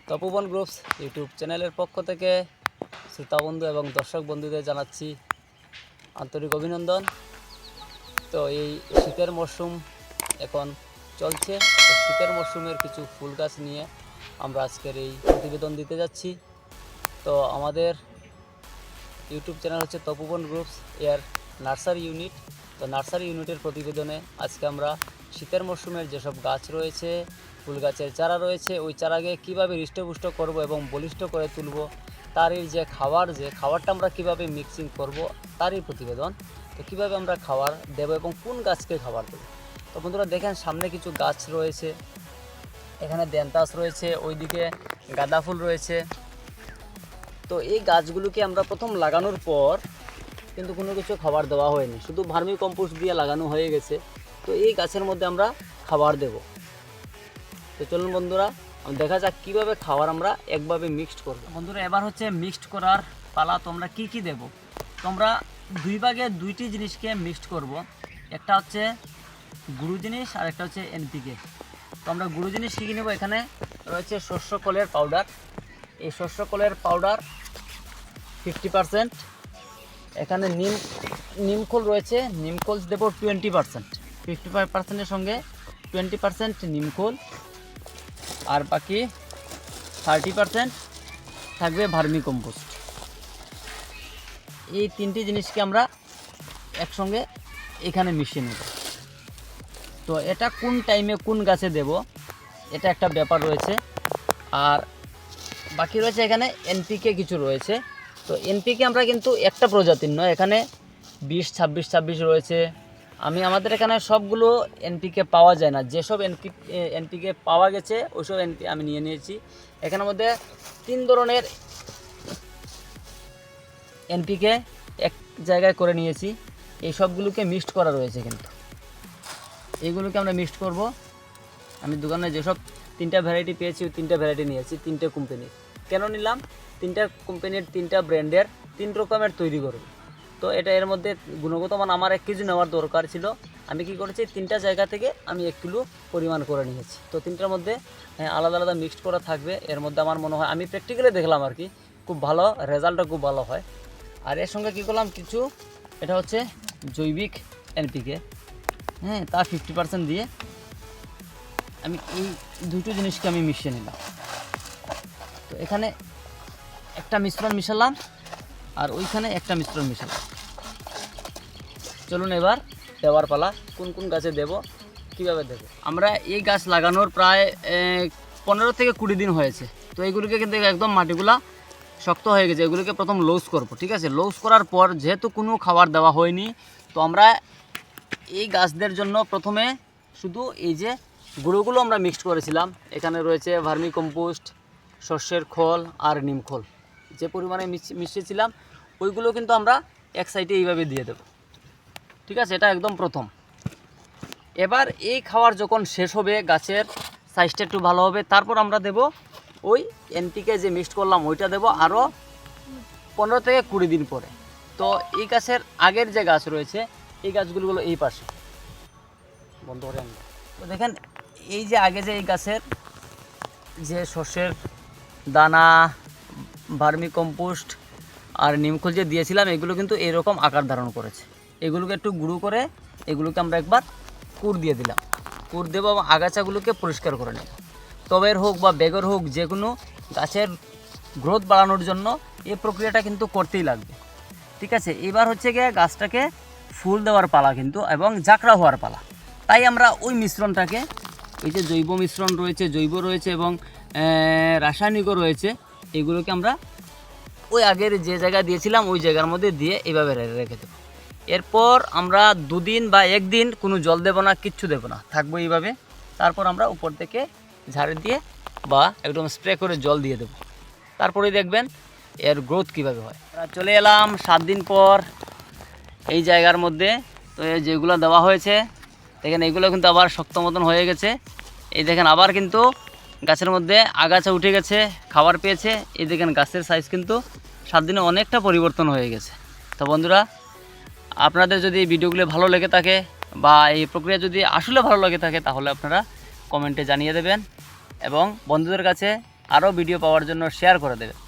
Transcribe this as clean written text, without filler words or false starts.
তপোবন groups YouTube চ্যানেলের পক্ষ থেকে শ্রোতা বন্ধু এবং দর্শক বন্ধুদের জানাচ্ছি আন্তরিক অভিনন্দন। তো এই শীতের মরশুম এখন চলছে, তো শীতের মরশুমের কিছু ফুল গাছ নিয়ে আমরা আজকের এই প্রতিবেদন দিতে যাচ্ছি। তো আমাদের ইউটিউব চ্যানেল হচ্ছে তপোবন গ্রুপস এর নার্সারি ইউনিট। তো নার্সারি ইউনিটের প্রতিবেদনে আজকে আমরা শীতের মরশুমের যেসব গাছ রয়েছে, ফুল গাছের চারা রয়েছে, ওই চারাকে কীভাবে হৃষ্টপুষ্ট করব এবং বলিষ্ঠ করে তুলব, তারই যে খাবারটা আমরা কিভাবে মিক্সিং করব তারই প্রতিবেদন। তো কীভাবে আমরা খাবার দেব এবং কোন গাছকে খাবার দেব। তো বন্ধুরা দেখেন, সামনে কিছু গাছ রয়েছে, এখানে দেনতাস রয়েছে, ওইদিকে গাঁদা ফুল রয়েছে। তো এই গাছগুলোকে আমরা প্রথম লাগানোর পর কিন্তু কোনো কিছু খাবার দেওয়া হয়নি, শুধু ভার্মি কম্পোস্ট দিয়ে লাগানো হয়ে গেছে। তো এই গাছের মধ্যে আমরা খাবার দেব। তো চলুন বন্ধুরা, দেখা যাক কীভাবে খাবার আমরা একভাবে মিক্সড করব। বন্ধুরা এবার হচ্ছে মিক্সড করার পালা। তো আমরা কী দেব, তো আমরা দুই ভাগে দুইটি জিনিসকে মিক্সড করব। একটা হচ্ছে গুঁড়ো জিনিস আর একটা হচ্ছে এনপিকে। তো আমরা গুঁড়ো জিনিস কী নেব, এখানে রয়েছে শস্য কলের পাউডার। এই শস্য কলের পাউডার 50%, এখানে নিমখোল রয়েছে, নিমখোল দেব 20%। 55%-এর সঙ্গে 20% নিমখোল, আর বাকি 30% থাকবে ভার্মি কম্পোস্ট। এই তিনটি জিনিসকে আমরা একসঙ্গে এখানে মিশিয়ে নেব। তো এটা কোন টাইমে কোন গাছে দেব, এটা একটা ব্যাপার রয়েছে। আর বাকি রয়েছে এখানে এনপিকে কিছু রয়েছে। তো এনপিকে আমরা কিন্তু একটা প্রজাতির নয়, এখানে 20, 26, 26 রয়েছে। আমাদের এখানে সবগুলো এনপিকে পাওয়া যায় না, যেসব এনপিকে পাওয়া গেছে ওইসব এনপি আমি নিয়ে নিয়েছি। এখানের মধ্যে 3 ধরনের এনপিকে এক জায়গায় করে নিয়েছি। এই সবগুলোকে মিক্সড করা রয়েছে, কিন্তু এইগুলোকে আমরা মিক্সড করব। আমি দোকানে যেসব 3টা ভ্যারাইটি পেয়েছি ওই 3টা ভ্যারাইটি নিয়েছি, 3টে কোম্পানির। কেন নিলাম, 3টা কোম্পানির 3টা ব্র্যান্ডের 3 রকমের তৈরি করব। তো এর মধ্যে গুণগত মান আমার 1 কেজি নেওয়ার দরকার ছিল। আমি কি করেছি, 3টা জায়গা থেকে আমি 1 কিলো পরিমাণ করে নিয়েছি। তো 3টার মধ্যে আলাদা আলাদা মিক্সড করা থাকবে। এর মধ্যে আমার মনে হয়, আমি প্র্যাকটিক্যালি দেখলাম আর কি, খুব ভালো রেজাল্টটা খুব ভালো হয়। আর এর সঙ্গে কী করলাম, কিছু এটা হচ্ছে জৈবিক এনপিকে, তা 50% দিয়ে আমি এই দুটো জিনিসকে আমি মিশিয়ে নিলাম। তো এখানে একটা মিশ্রণ মিশালাম আর ওইখানে একটা মিশ্রণ মিশালাম। চলুন এবার দেওয়ার পালা, কোন কোন গাছে দেব, কিভাবে দেব। আমরা এই গাছ লাগানোর প্রায় 15 থেকে 20 দিন হয়েছে। তো এইগুলোকে কিন্তু একদম মাটিগুলা শক্ত হয়ে গেছে, এগুলোকে প্রথম লুজ করব। ঠিক আছে, লুজ করার পর যেহেতু কোনো খাবার দেওয়া হয়নি, তো আমরা এই গাছদের জন্য প্রথমে শুধু এই যে গুঁড়োগুলো আমরা মিক্সড করেছিলাম, এখানে রয়েছে ভার্মি কম্পোস্ট, শস্যের খোল আর নিমখোল, যে পরিমাণে মিশিয়েছিলাম ওইগুলো কিন্তু আমরা এক সাইডে এইভাবে দিয়ে দেব। ঠিক আছে, এটা একদম প্রথম। এবার এই খাবার যখন শেষ হবে, গাছের সাইজটা একটু ভালো হবে, তারপর আমরা দেব ওই এনপিকে যে মিক্সড করলাম ওইটা দেব আরও 15 থেকে 20 দিন পরে। তো এই গাছের আগের যে গাছ রয়েছে, এই গাছগুলো এই পাশে বন্ধ করে আনবো। তো দেখেন, এই যে আগে যে এই গাছের যে শস্যের দানা, ভার্মি কম্পোস্ট আর নিমখোল যে দিয়েছিলাম, এগুলো কিন্তু এরকম আকার ধারণ করেছে। এগুলোকে একটু গুঁড়ো করে এগুলোকে আমরা একবার কুড় দিয়ে দিলাম। কুড় দেবো এবং আগাছাগুলোকে পরিষ্কার করে নেব। টবের হোক বা ব্যাগের হোক, যে কোনো গাছের গ্রোথ বাড়ানোর জন্য এই প্রক্রিয়াটা কিন্তু করতেই লাগবে। ঠিক আছে, এবার হচ্ছে গিয়ে গাছটাকে ফুল দেওয়ার পালা কিন্তু, এবং জাকড়া হওয়ার পালা। তাই আমরা ওই মিশ্রণটাকে, ওই যে জৈব মিশ্রণ রয়েছে, জৈব রয়েছে এবং রাসায়নিকও রয়েছে, এগুলোকে আমরা ওই আগের যে জায়গায় দিয়েছিলাম ওই জায়গার মধ্যে দিয়ে এইভাবে রেখে দেবো। এরপর আমরা 2 দিন বা 1 দিন কোনো জল দেবো না, কিচ্ছু দেবো না, থাকবো এইভাবে। তারপর আমরা উপর থেকে ঝাড়ে দিয়ে বা একদম স্প্রে করে জল দিয়ে দেবো। তারপরেই দেখবেন এর গ্রোথ কীভাবে হয়। চলে এলাম 7 দিন পর এই জায়গার মধ্যে। তো যেগুলো দেওয়া হয়েছে দেখেন, এগুলো কিন্তু আবার শক্ত মতন হয়ে গেছে। এই দেখেন, আবার কিন্তু গাছের মধ্যে আগাছা উঠে গেছে, খাবার পেয়েছে। এই দেখেন, গাছের সাইজ কিন্তু 7 দিনে অনেকটা পরিবর্তন হয়ে গেছে। তো বন্ধুরা, আপনাদের যদি এই ভিডিওগুলো ভালো লেগে থাকে বা এই প্রক্রিয়া যদি আসলে ভালো লেগে থাকে, তাহলে আপনারা কমেন্টে জানিয়ে দেবেন এবং বন্ধুদের কাছে আরও ভিডিও পাওয়ার জন্য শেয়ার করে দেবে।